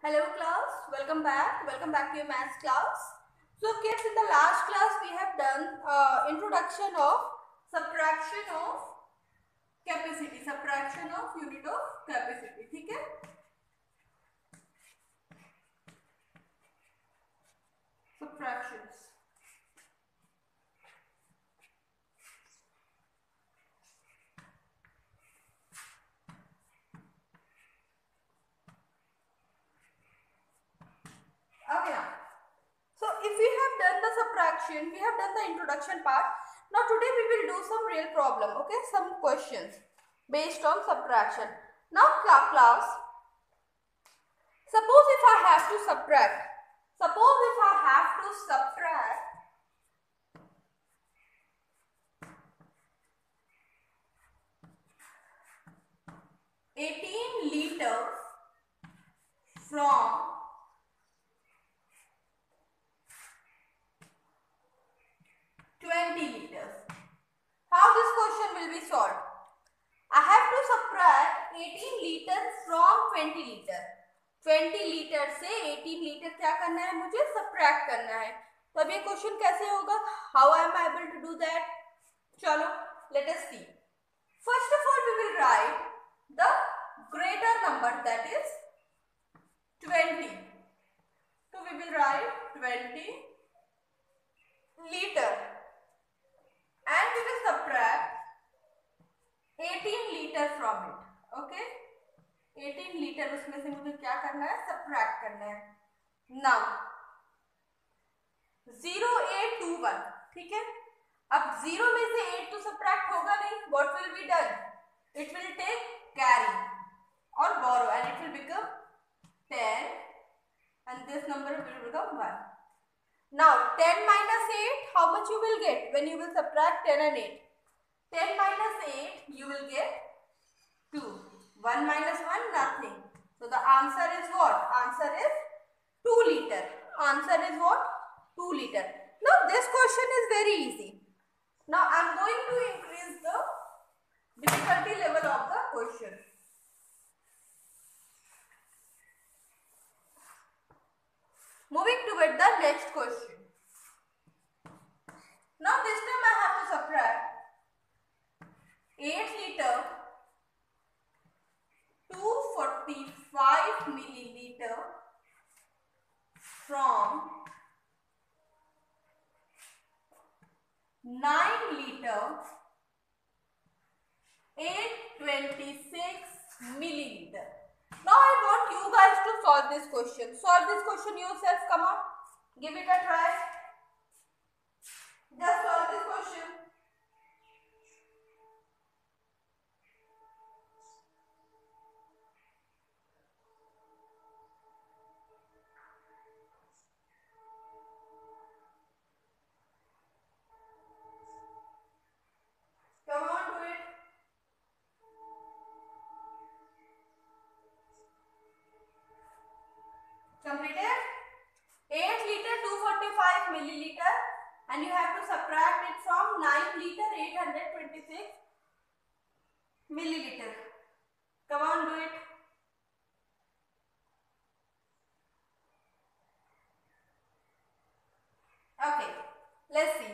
Hello class, welcome back to your maths class. So kids, in the last class we have done introduction of subtraction of subtraction of unit of capacity. ठीक है? Subtractions. Okay now. So if we have done the subtraction, we have done the introduction part. Now today we will do some real problem, okay? Some questions based on subtraction. Now class, suppose if I have to subtract 18 liters from 20 liters. How this question will be solved? I have to subtract 18 liters from 20 liter. 20 litre से 18 litre क्या करना है, मुझे subtract करना है. तो अब ये क्वेश्चन कैसे होगा? How I am able to do that? चलो let us see. First of all we will write the greater number, that is 20. So we will write 20 liter and we will subtract 18 liter from it. Okay, 18 litre उसमें से मुझे क्या करना है, subtract करना है. Now 0 8 2 1, ठीक है. अब 0 में से 8 तो सब्ट्रैक्ट होगा नहीं. What will be done? It will take carry और borrow and it will become 10 and this number will become 1. Now 10 minus 8, how much you will get when you will subtract 10 and 8? 10 minus 8 you will get 2. 1 minus 1, nothing. So the answer is what? Answer is 2 liter. Answer is what? 2 liter. Now this question is very easy. Now I am going to increase the difficulty level of the question. Moving toward the next question. Now this time I have to subtract 8 liter 245 milliliter from 9 liter 826 milliliter. Now I want you guys to solve this question. Solve this question yourself. Come on, give it a try. Just solve this question. Come on, do it. Completed? 8 liter 245 milliliter and you have to subtract it from 9 liter 826 milliliter. Come on, do it. Okay, let's see.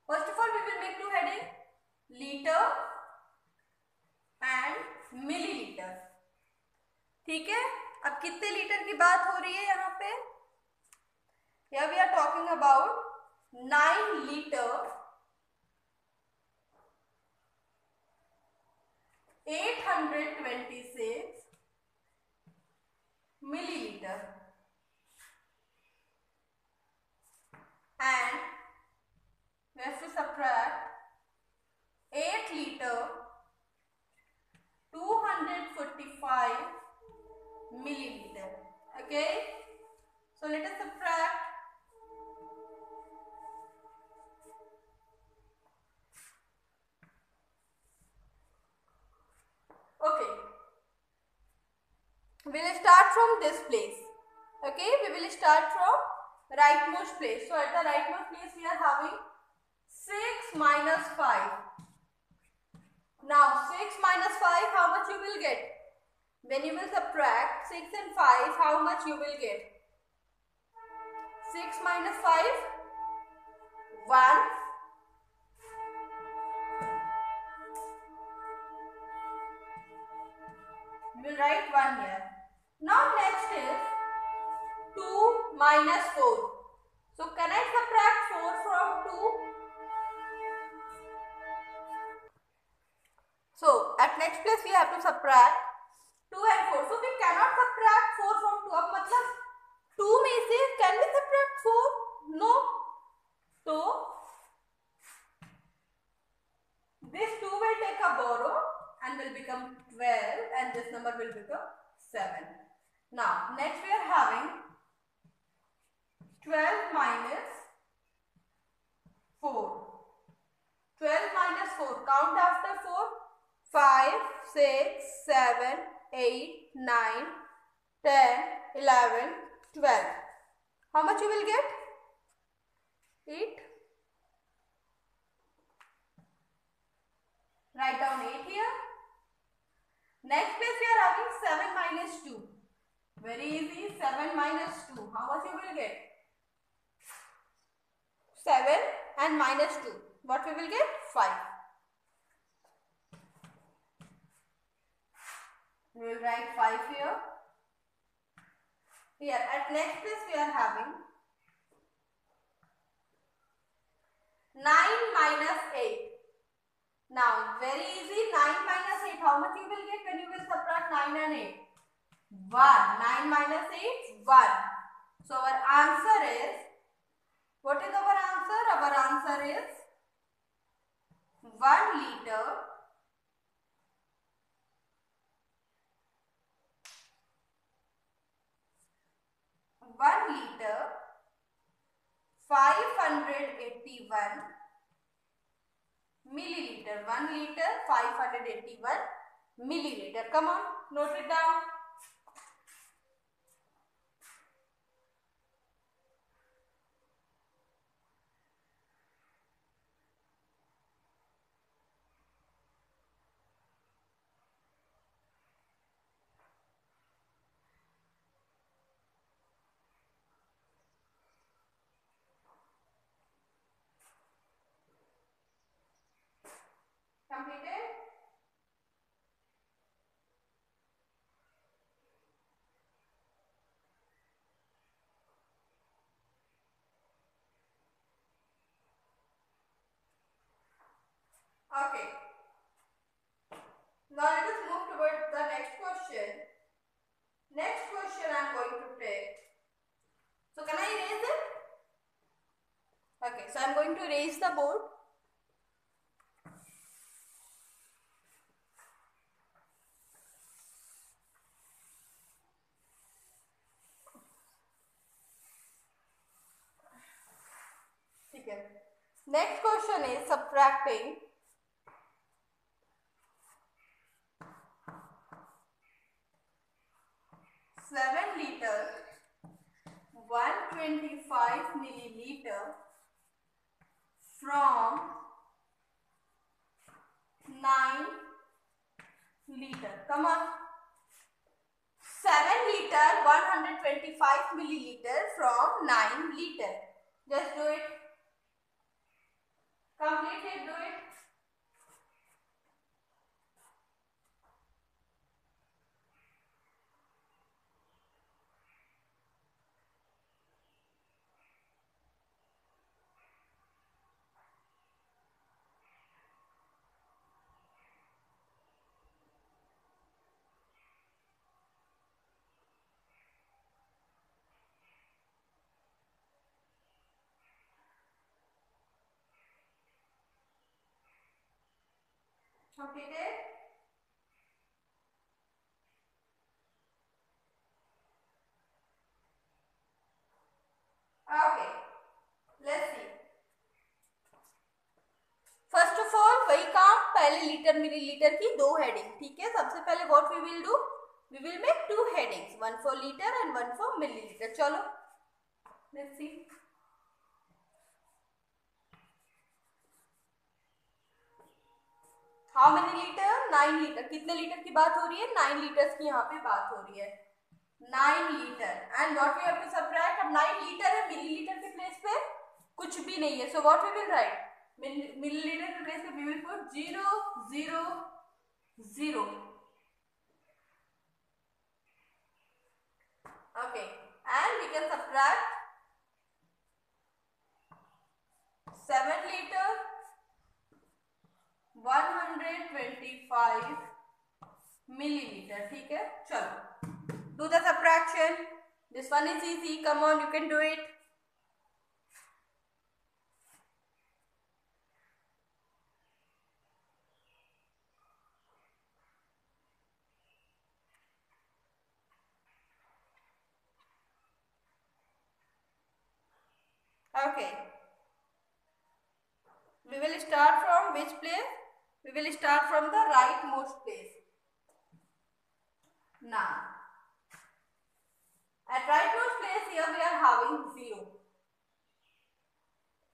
First of all, we will make two heading: liter and milliliter. ठीक है. अब कितने litre की बात हो रही है यहाँ पे? Here we are talking about 9 liter 826 milliliter and we have to subtract 8 liter 245 milliliter. Okay, so let us subtract. Okay, we will start from this place. Okay, we will start from rightmost place. So at the rightmost place we are having 6 minus 5. Now 6 minus 5, how much you will get? When you will subtract 6 and 5, how much you will get? 6 minus 5, 1. We will write 1 here. Now next is 2 minus 4. So can I subtract 4 from 2? So at next place we have to subtract 2 and 4. So we cannot subtract 4 from 2. अब मतलब 2 में से can we subtract 4? No. So this 2 will take a borrow and will become 12 and this number will become 7. Now next we are having 12 minus 4. 12 minus 4. Count after 4. 5, 6, 7, 8, 9, 10, 11, 12. How much you will get? 8. Write down 8 here. Next place we are having 7 minus 2. Very easy. 7 minus 2. How much you will get? 7 and minus 2. What we will get? 5. We will write 5 here. Here at next place we are having 9 minus 8. Now very easy. 9 minus 8. How much you will get when you will subtract 9 and 8? 1. 9 minus 8, 1. So our answer is, what is our answer? Our answer is 1 liter 581 milliliter. 1 liter 581 milliliter. Come on, note it down. Completed? Okay. Now let us move towards the next question. Next question I am going to take. So can I erase it? Okay, so I am going to erase the board. Next question is subtracting 7 liter 125 milliliter from 9 liter. Come on. 7 liter 125 milliliter from 9 liter. Just do it. Complete it. Do it. Completed? Okay. Let's see. First of all वही काम, पहले litre millilitre की 2 heading. ठीक है. सबसे पहले what we will do, we will make 2 headings, 1 for litre and 1 for millilitre. चलो let's see. How many litre? 9 litre. कितने लीटर की बात हो रही है? 9 लीटर्स की यहाँ पे बात हो रही है। 9 litre and what we have to subtract. अब 9 लीटर है, मिलीलीटर के प्लेस पे कुछ भी नहीं है, so what we will write, millilitre के प्लेस पे we will put 0 0 0. Okay, and we can subtract 7 liter 125 milliliter. ठीक है, चलो do the subtraction. This one is easy. Come on, you can do it. Okay. We will start from which place? We will start from the rightmost place. Now, at rightmost place here we are having 0.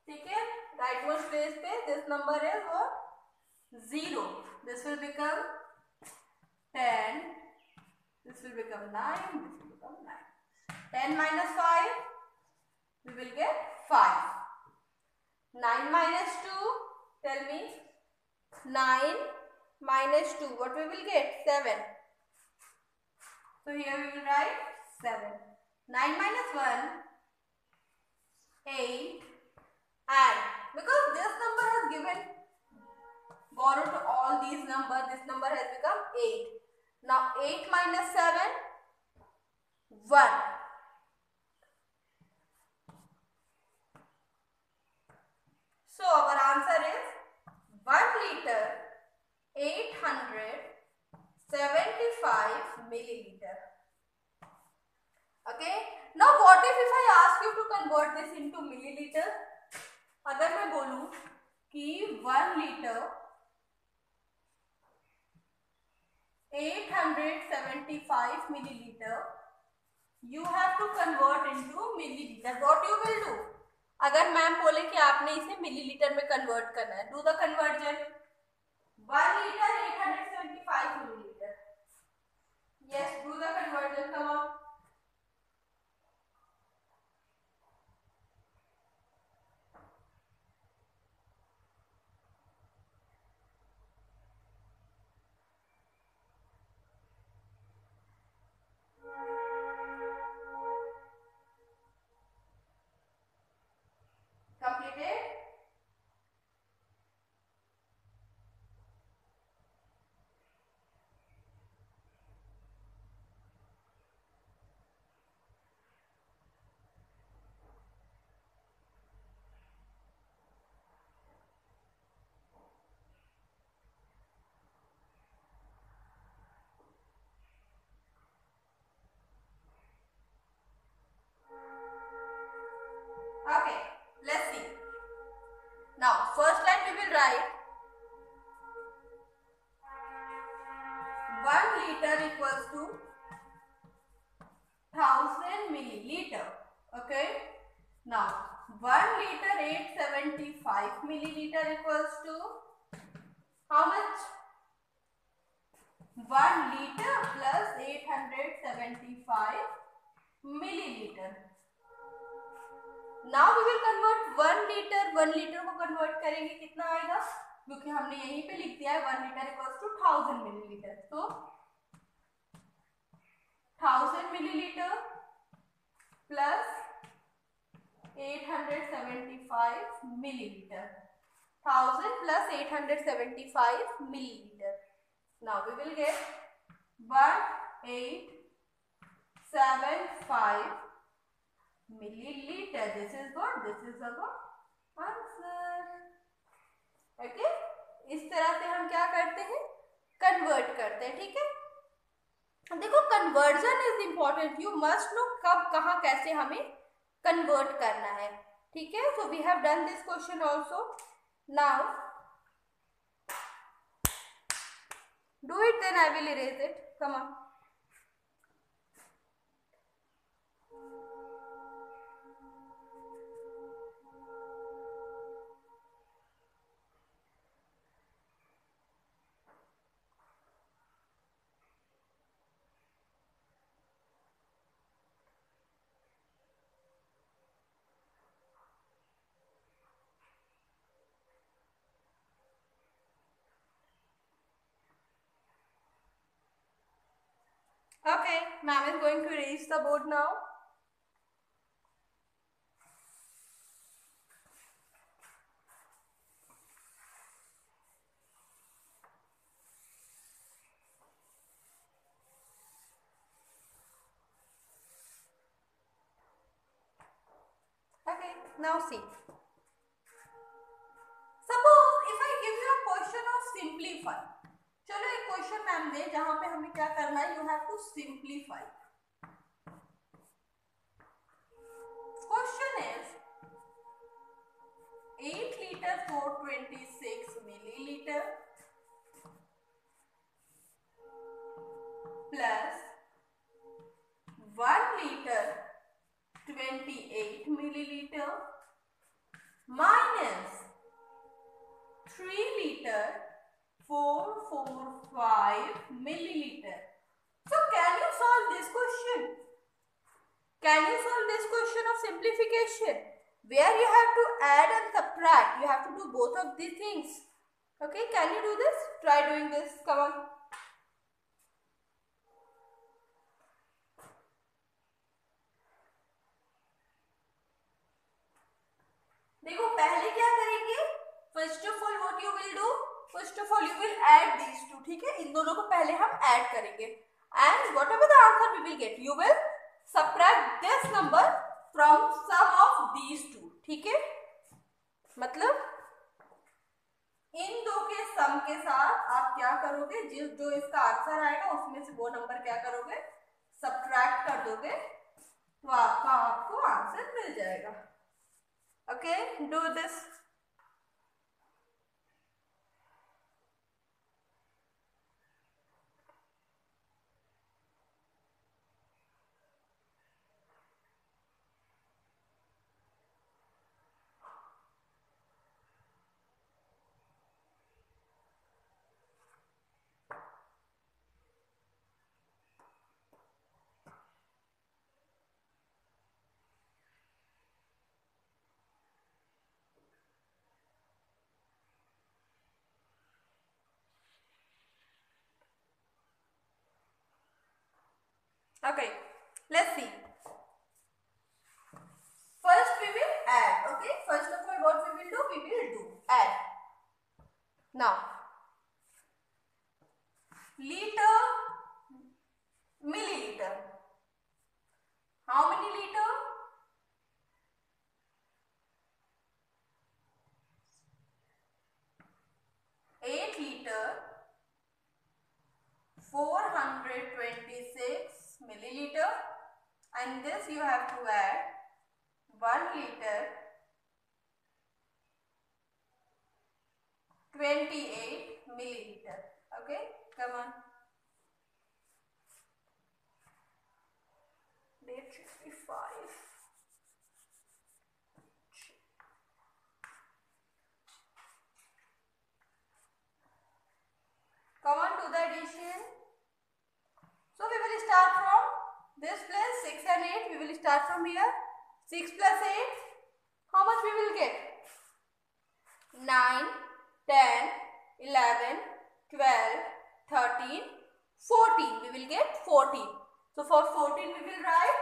ठीक है, rightmost place पे this number is what? 0. This will become 10. This will become 9. This will become 9. 10 minus 5, we will get 5. 9 minus 2, tell me. 9 minus 2, what we will get? 7. So here we will write 7. 9 minus 1, 8. And because this number has given borrow to all these numbers, this number has become 8. Now 8 minus 7, 1. So our answer is 1 liter 875 milliliter. Okay. Now what if I ask you to convert this into milliliter? अगर मैं बोलूं कि 1 litre 875 milliliter, you have to convert into milliliter. What you will do? अगर ma'am बोले कि आपने इसे millilitre में कन्वर्ट करना है, do the conversion. 1 liter 875 milliliter. Yes, do the conversion. Come on. Completed. Okay, let's see. Now, first line we will write 1 liter equals to 1000 milliliter. Okay. Now, 1 liter 875 milliliter equals to how much? 1 liter plus 875 milliliter. Now we will convert 1 liter. 1 liter को convert करेंगे कितना आएगा? क्योंकि हमने यहीं पे लिख दिया है 1 liter equals to 1000 milliliter. तो 1000 milliliter plus 875 milliliter. 1000 plus 875 milliliter. Now we will get 1875 milliliter. This is what? This is our answer. Okay? इस तरह से हम क्या करते हैं? कन्वर्ट करते हैं. ठीक है, देखो conversion is important. You must know कब कहाँ कैसे हमें कन्वर्ट करना है. ठीक है, so we have done this question also. Now do it, then I will erase it. Come on. Okay, ma'am is going to erase the board now. Okay, now see. Suppose if I give you a question of simplify. चलो एक question ma'am दे जहां पे हमें क्या करना है, you have to simplify. Question is 8 liter 426 milliliter plus 1 liter 28 milliliter minus 3 liter 445 milliliter. So can you solve this question? Can you solve this question of simplification where you have to add and subtract? You have to do both of these things. Okay, can you do this? Try doing this. Come on. देखो पहले क्या करेंगे. First of all what you will do, first of all you will add these two. ठीक है, इन दोनों को पहले हम ऐड करेंगे and whatever the answer we will get you will subtract this number from sum of these two. ठीक है, मतलब इन दो के सम के साथ आप क्या करोगे, जो इसका आंसर आएगा उसमें से वो नंबर क्या करोगे, सबट्रैक्ट कर दोगे, तो आपको आंसर मिल जाएगा. Okay, do this. Okay, let's see. First we will add. Okay, first of all what we will do, add. Now liter, milliliter. How many liter? 8 liter 426 milliliter, and this you have to add 1 liter 28 milliliter. Okay, come on. Date should be 5. Come on, do the addition. So we will start from this place, 6 and 8. We will start from here. 6 plus 8. How much we will get? 9, 10, 11, 12, 13, 14. We will get 14. So for 14 we will write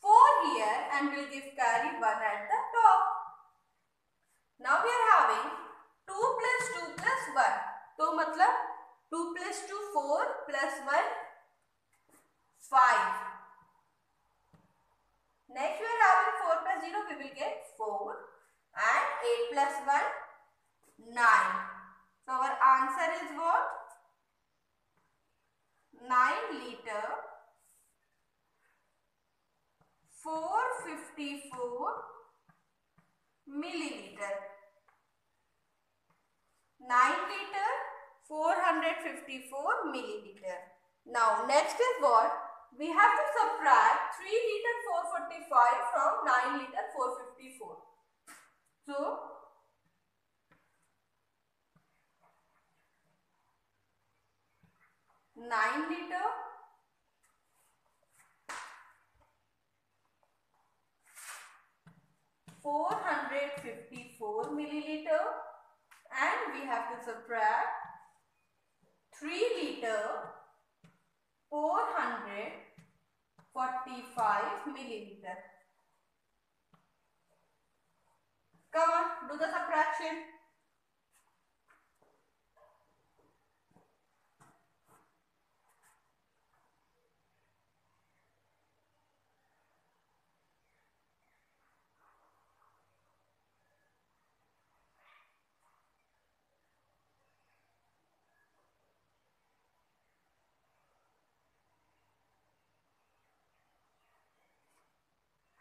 4 here and we will give carry 1 at the top. Now we are having 2 plus 2 plus 1. तो मतलब 2 plus 2 4 plus 1 5. Next we are having 4 plus 0, we will get 4 and 8 plus 1 9. So our answer is what? 9 liter 454 milliliter. 9 liter 454 milliliter. Now next is what? We have to subtract 3 liter 445 from 9 liter 454. So 9 liter 454 milliliter, and we have to subtract 3 liter 445 milliliter. Come on, do the subtraction.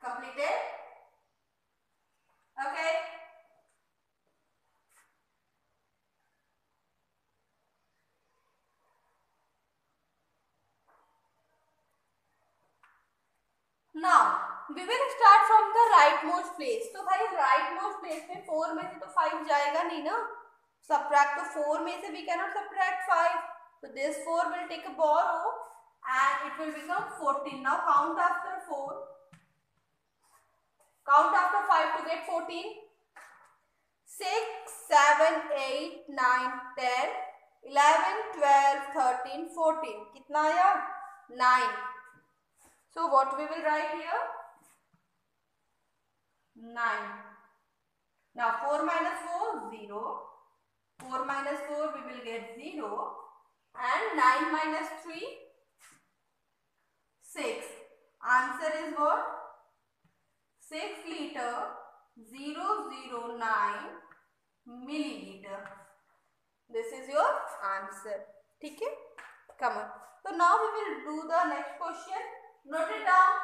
Completed? Okay. Now we will start from the rightmost place. तो भाई rightmost place में 4 में से तो 5 जाएगा नहीं ना. Subtract तो 4 में से we cannot subtract 5. So this 4 will take a borrow and it will become 14. Now count after 4. Count after 5 to get 14. 6, 7, 8, 9, 10, 11, 12, 13, 14. कितना आया? 9. So what we will write here? 9. Now 4 minus 4, 0. 4 minus 4 we will get 0. And 9 minus 3, 6. Answer is what? 6 liter 009 milliliter. This is your answer. ठीक है? Come on. So now we will do the next question. Note it down.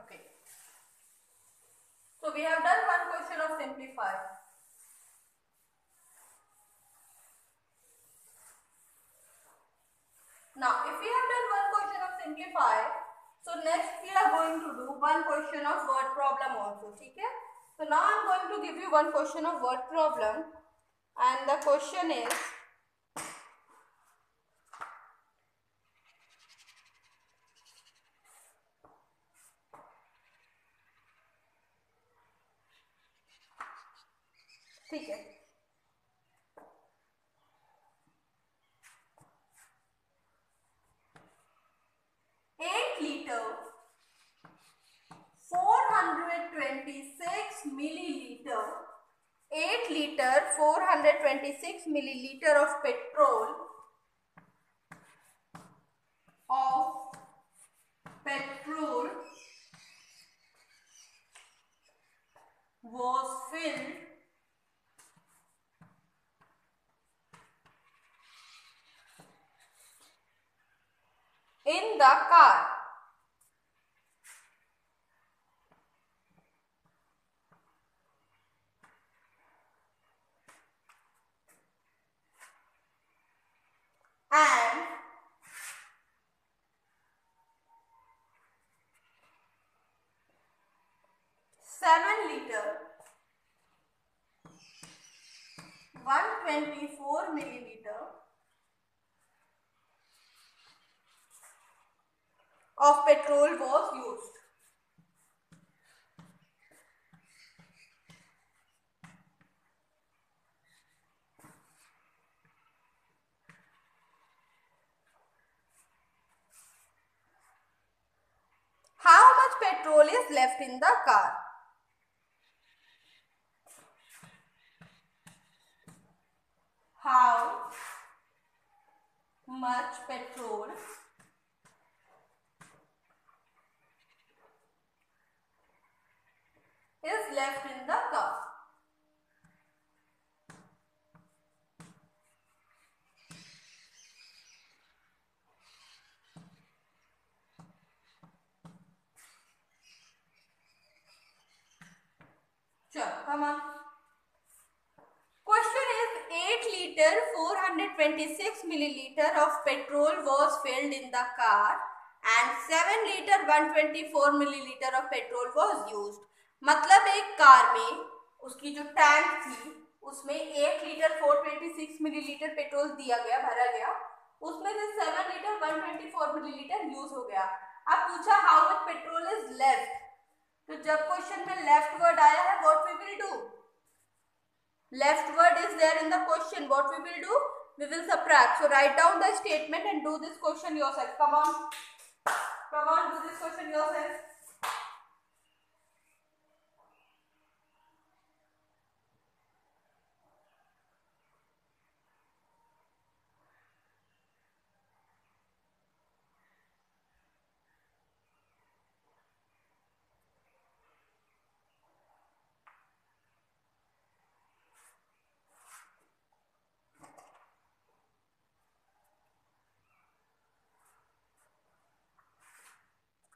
Okay. So we have done one question of simplify. Now if we have done one question of simplify, so next we are going to do one question of word problem also. ठीक है? So now I am going to give you one question of word problem and the question is ठीक है 8 liter 426 milliliter 8 liter 426 milliliter of petrol was filled in the car. And 7 liter 124 milliliter of petrol was used. How much petrol is left in the car? How much petrol is left in the car? Sure, come on. Question is 8 liter 426 milliliter of petrol was filled in the car and 7 liter 124 milliliter of petrol was used. मतलब एक car में उसकी जो tank थी उसमें 8 litre 426 millilitre petrol दिया गया, भरा गया, उसमें से 7 लीटर 124 मिलीलीटर यूज हो गया। अब पूछा how much petrol is left, तो जब क्वेश्चन में लेफ्ट वर्ड आया है what we will do, left word is there in the question, what we will do, we will subtract. So write down the statement and do this question yourself. Come on, do this question yourself.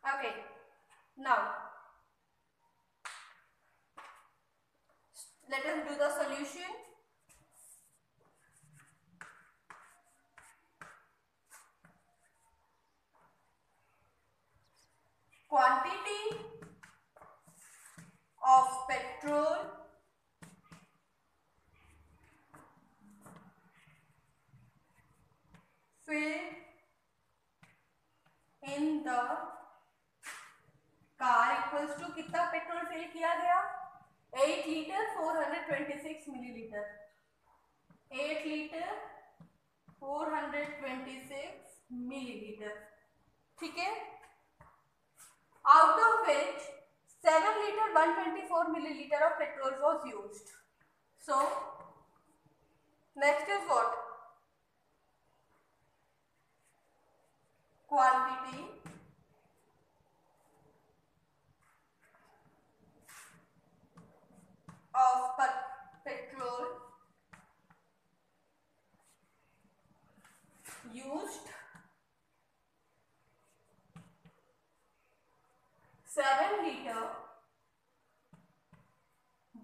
Okay, now let us do the solution. Quantity of petrol filled in the car equals to कितना petrol fill किया गया, 8 litre 426 millilitre, 8 litre 426 millilitre, ठीक है, out of which 7 liter 124 milliliter of petrol was used. So next is what, quantity of petrol used, 7 liter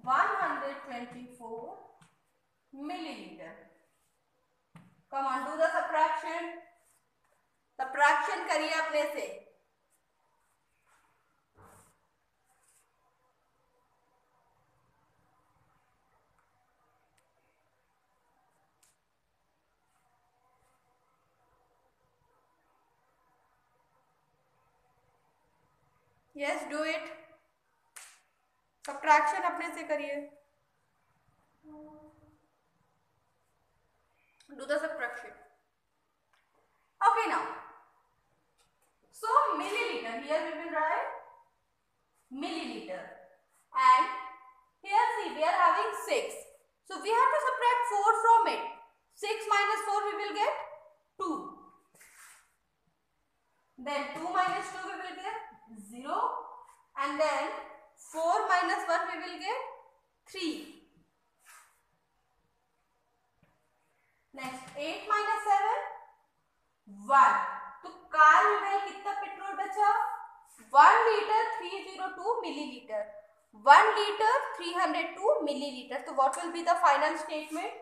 124 milliliter. Come on, do the subtraction. Subtraction करिए अपने से. Yes, do it. Subtraction अपने से करिए. Do the subtraction. Okay, now. So milliliter, here we will write milliliter, and here see we are having 6. So we have to subtract 4 from it. 6 minus 4 we will get 2. Then 2 minus 2 we will get 0, and then 4 minus 1 we will get 3. Next 8 minus 7 1. तो car में कितना petrol बचा, 1 litre 302 millilitre, 1 litre 302 millilitre. तो what will be the final statement,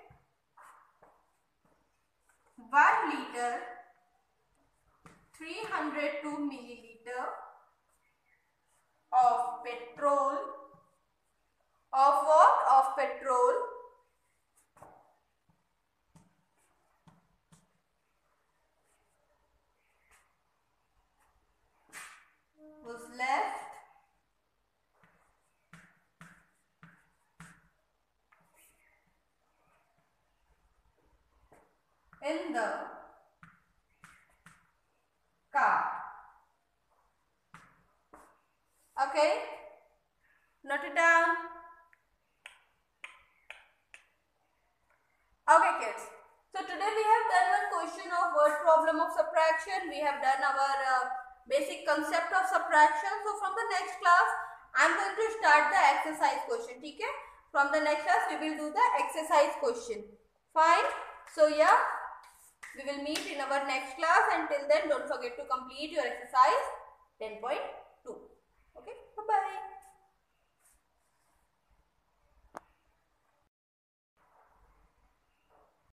1 litre 302 milliliter of petrol, of what, of petrol was left in the car. Okay, note it down. Okay kids, so today we have done one question of word problem of subtraction. We have done our basic concept of subtraction. So from the next class I am going to start the exercise question. ठीक है, from the next class we will do the exercise question. Fine. So yeah, we will meet in our next class. Until then, don't forget to complete your exercise 10.2. Okay, bye bye.